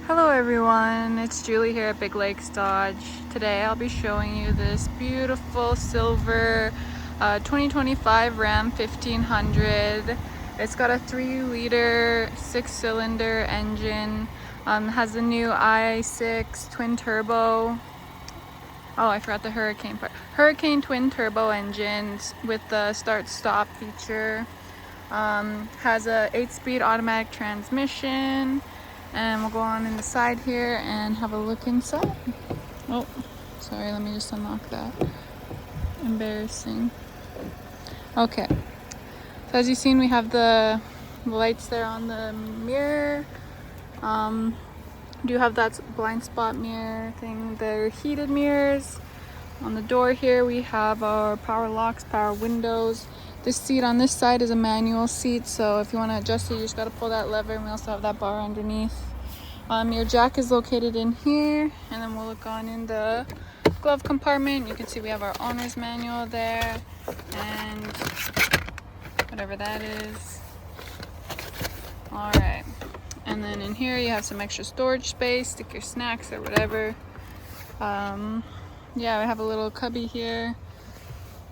Hello everyone, it's Julie here at Big Lakes Dodge. Today I'll be showing you this beautiful silver 2025 Ram 1500. It's got a 3-liter 6-cylinder engine, has the new i6 twin turbo. Oh, I forgot the Hurricane part. Hurricane twin turbo engine with the start stop feature. Has a 8-speed automatic transmission. And we'll go on in the side here and have a look inside. Oh, sorry, let me just unlock that. Embarrassing. Okay, so as you've seen, we have the lights there on the mirror. Do have that blind spot mirror thing. They're heated mirrors. On the door here, we have our power locks, power windows. This seat on this side is a manual seat, so if you want to adjust it, you just got to pull that lever, and we also have that bar underneath. Your jack is located in here, and then we'll look on in the glove compartment. You can see we have our owner's manual there, and whatever that is. All right, and then in here you have some extra storage space, stick your snacks or whatever. Yeah, we have a little cubby here.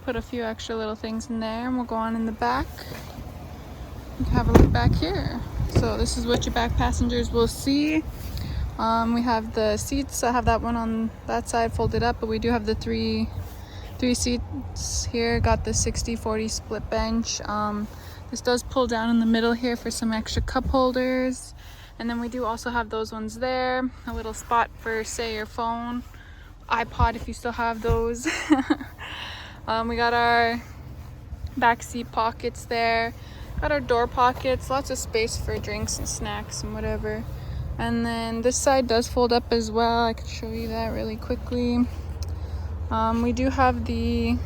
Put a few extra little things in there, and we'll go on in the back. You can have a look back here. So this is what your back passengers will see. We have the seats. I have that one on that side folded up, but we do have the three seats here. Got the 60-40 split bench. This does pull down in the middle here for some extra cup holders. And then we do also have those ones there. A little spot for, say, your phone, iPod if you still have those. We got our back seat pockets there. Got our door pockets, lots of space for drinks and snacks and whatever. And then this side does fold up as well. I can show you that really quickly. We do have the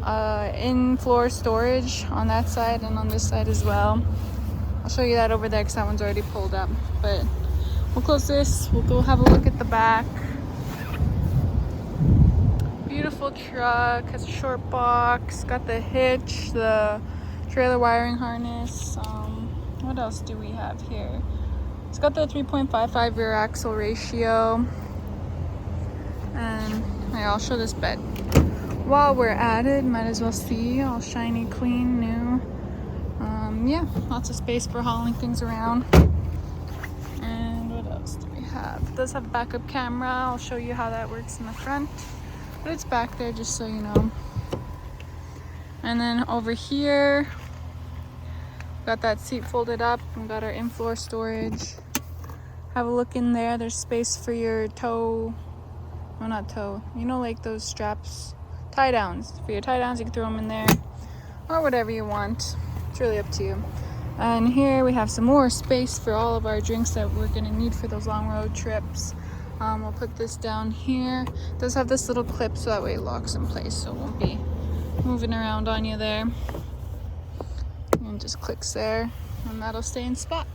in-floor storage on that side and on this side as well. I'll show you that over there because that one's already pulled up. But we'll close this. We'll go have a look at the back. Beautiful truck, has a short box, got the hitch, the trailer wiring harness. What else do we have here? It's got the 3.55 rear axle ratio. And yeah, I'll show this bed. While we're at it, might as well see, all shiny, clean, new. Yeah, lots of space for hauling things around. And what else do we have? It does have a backup camera. I'll show you how that works in the front. But it's back there just so you know. And then over here, got that seat folded up and got our in-floor storage. Have a look in there. There's space for your toe. Well, not toe. You know, like those straps, tie downs. For your tie downs, you can throw them in there or whatever you want. It's really up to you. And here we have some more space for all of our drinks that we're gonna need for those long road trips. We'll put this down here. It does have this little clip so that way it locks in place, so it won't be moving around on you there. And just clicks there, and that'll stay in spot.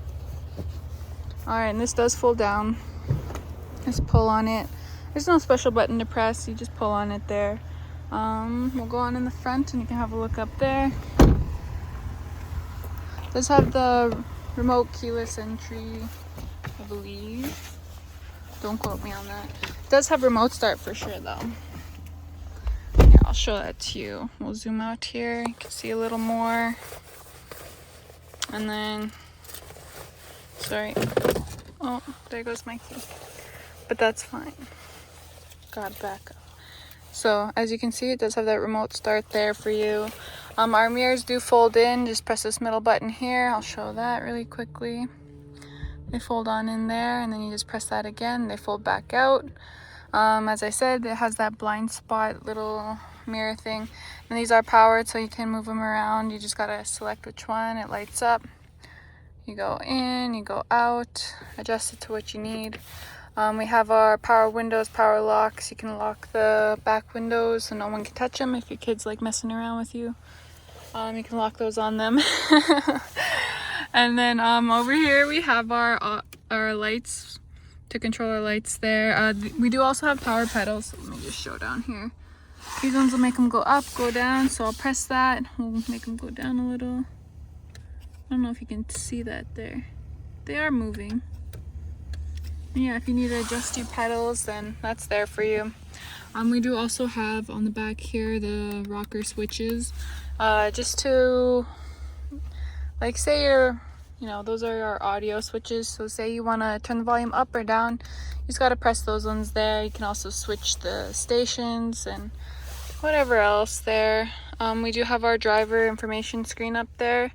All right, and this does fold down. Just pull on it. There's no special button to press. You just pull on it there. We'll go on in the front, and you can have a look up there. It does have the remote keyless entry, I believe. Don't quote me on that. It does have remote start for sure though. Yeah, I'll show that to you. We'll zoom out here. You can see a little more. And then, sorry. Oh, there goes my key. But that's fine. Got it back up. So as you can see, it does have that remote start there for you. Our mirrors do fold in. Just press this middle button here. I'll show that really quickly. They fold on in there, and then you just press that again. They fold back out. As I said, it has that blind spot little mirror thing. And these are powered, so you can move them around. You just gotta select which one. It lights up. You go in, you go out, adjust it to what you need. We have our power windows, power locks. You can lock the back windows so no one can touch them if your kids like messing around with you. You can lock those on them. And then over here we have our lights to control our lights there. We do also have power pedals. So let me just show down here. These ones will make them go up, go down. So I'll press that. We'll make them go down a little. I don't know if you can see that there. They are moving. Yeah, if you need to adjust your pedals, then that's there for you. We do also have on the back here the rocker switches, just to, like, say those are our audio switches. So say you want to turn the volume up or down, you just got to press those ones there. You can also switch the stations and whatever else there. We do have our driver information screen up there,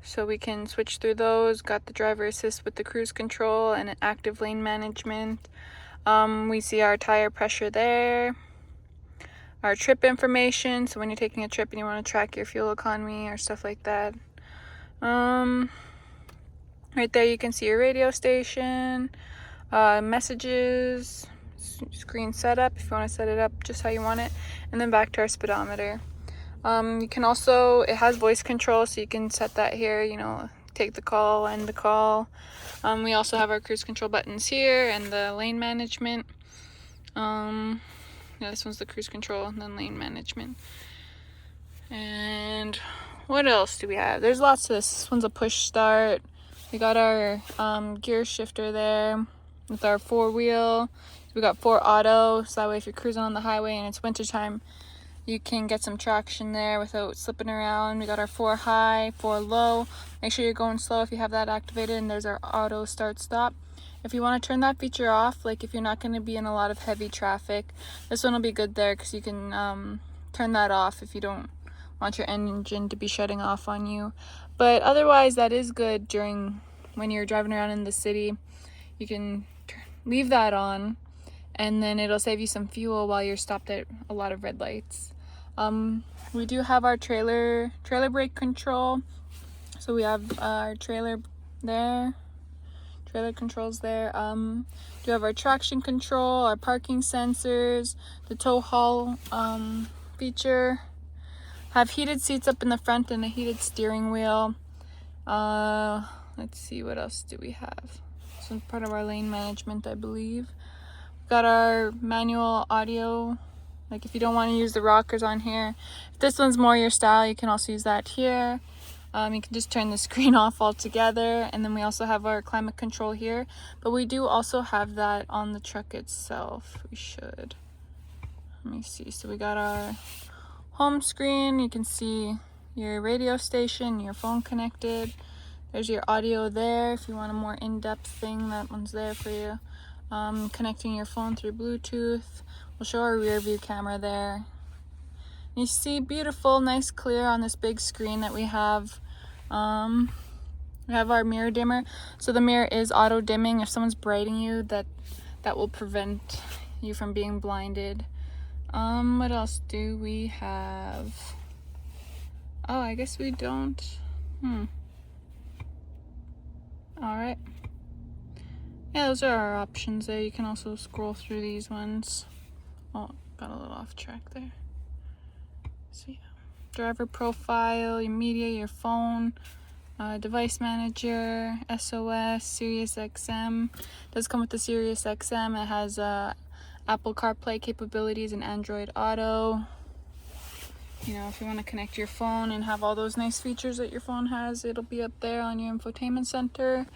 so we can switch through those. Got the driver assist with the cruise control and an active lane management. We see our tire pressure there, our trip information, so when you're taking a trip and you want to track your fuel economy or stuff like that. Right there you can see your radio station, messages, screen setup if you want to set it up just how you want it, and then back to our speedometer. You can also, it has voice control, so you can set that here, take the call, end the call. We also have our cruise control buttons here and the lane management. This one's the cruise control and then lane management. And what else do we have? There's lots of this. This one's a push start. We got our gear shifter there with our 4-wheel. We got 4 auto, so that way if you're cruising on the highway and it's wintertime, you can get some traction there without slipping around. We got our 4 high, 4 low. Make sure you're going slow if you have that activated, and there's our auto start stop. If you want to turn that feature off, like if you're not going to be in a lot of heavy traffic, this one will be good there because you can turn that off if you don't want your engine to be shutting off on you. But otherwise, that is good during when you're driving around in the city. You can leave that on, and then it'll save you some fuel while you're stopped at a lot of red lights. We do have our trailer brake control. So we have our trailer there, trailer controls there. Do have our traction control, our parking sensors, the tow haul feature. Have heated seats up in the front and a heated steering wheel. Let's see, what else do we have? This one's part of our lane management, I believe. Got our manual audio, like if you don't want to use the rockers on here. If this one's more your style, you can also use that here. You can just turn the screen off altogether, and then we also have our climate control here, but we do also have that on the truck itself. We should. Let me see. So we got our home screen. You can see your radio station, your phone connected. There's your audio there. If you want a more in-depth thing, that one's there for you. Connecting your phone through Bluetooth. We'll show our rear view camera there. You see beautiful, nice, clear on this big screen that we have. We have our mirror dimmer. So the mirror is auto dimming. If someone's brighting you, that will prevent you from being blinded. What else do we have? Oh, I guess we don't. Alright. Yeah, those are our options there. You can also scroll through these ones. Oh, got a little off track there. So yeah, driver profile, your media, your phone, device manager, SOS, SiriusXM. It does come with the SiriusXM. It has Apple CarPlay capabilities and Android Auto. If you want to connect your phone and have all those nice features that your phone has, it'll be up there on your infotainment center.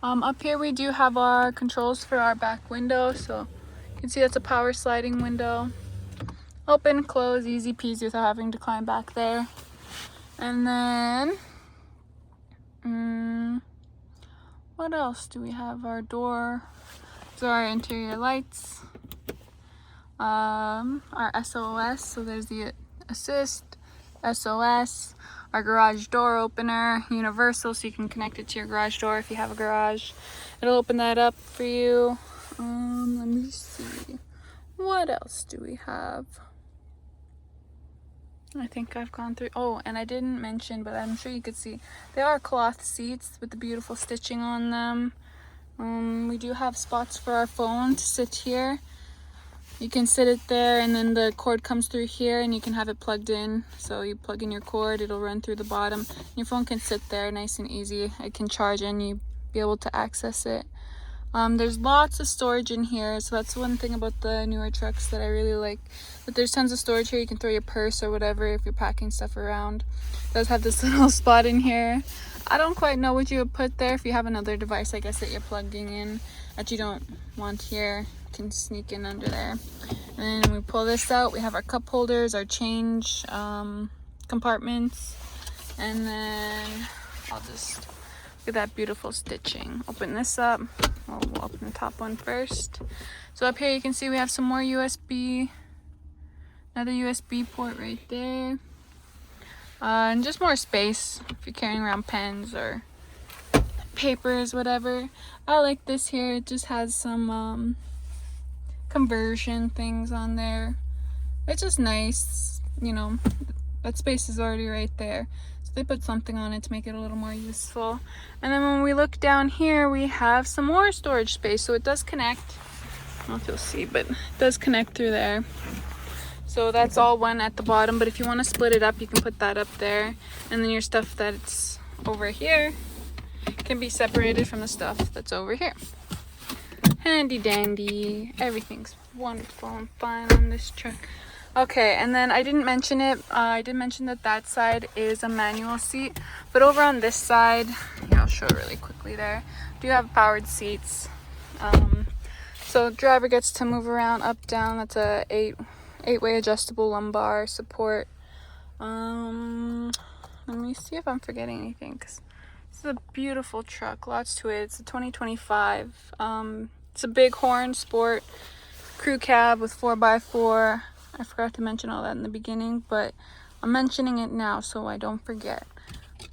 Up here we do have our controls for our back window. So you can see that's a power sliding window. Open, close, easy peasy without having to climb back there. And then, what else do we have? Our door, so our interior lights, our SOS, so there's the assist, SOS, our garage door opener, universal, so you can connect it to your garage door if you have a garage. It'll open that up for you. Let me see. What else do we have? I think I've gone through. Oh, and I didn't mention, but I'm sure you could see, they are cloth seats with the beautiful stitching on them. We do have spots for our phone to sit here. You can sit it there, and then the cord comes through here, and you can have it plugged in. So you plug in your cord, it'll run through the bottom. Your phone can sit there nice and easy. It can charge and you be able to access it. There's lots of storage in here, so that's one thing about the newer trucks that I really like. But there's tons of storage here. You can throw your purse or whatever if you're packing stuff around. It does have this little spot in here. I don't quite know what you would put there. If you have another device, I guess, that you're plugging in that you don't want here, you can sneak in under there. And then we pull this out. We have our cup holders, our change compartments, and then I'll just look at that beautiful stitching. Open this up. We'll open the top one first. So up here you can see we have some more USB, another USB port right there, and just more space if you're carrying around pens or papers, whatever. I like this here. It just has some conversion things on there. It's just nice, you know, that space is already right there. They put something on it to make it a little more useful. And then when we look down here, we have some more storage space. So it does connect. I don't know if you'll see, but it does connect through there. So that's all one at the bottom. But if you want to split it up, you can put that up there. And then your stuff that's over here can be separated from the stuff that's over here. Handy dandy. Everything's wonderful and fine on this truck. Okay, and then I didn't mention it. I did mention that that side is a manual seat, but over on this side, yeah, I'll show it really quickly there. Do have powered seats. So driver gets to move around up, down. That's a eight-way adjustable lumbar support. Let me see if I'm forgetting anything, because this is a beautiful truck. Lots to it. It's a 2025. It's a bighorn sport crew cab with 4x4. I forgot to mention all that in the beginning, but I'm mentioning it now so I don't forget.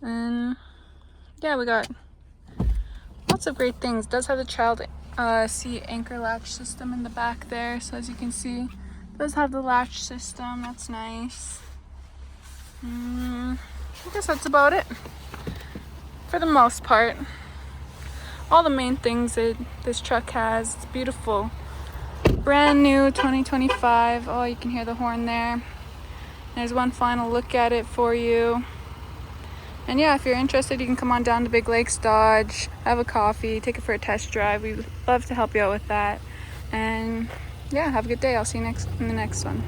And yeah, we got lots of great things. It does have the child seat anchor latch system in the back there. So as you can see, it does have the latch system. That's nice. I guess that's about it for the most part. All the main things that this truck has. It's beautiful. Brand new 2025. Oh, you can hear the horn there. There's one final look at it for you. And yeah, if you're interested, you can come on down to Big Lakes Dodge, have a coffee, take it for a test drive. We'd love to help you out with that. And yeah, have a good day. I'll see you in the next one.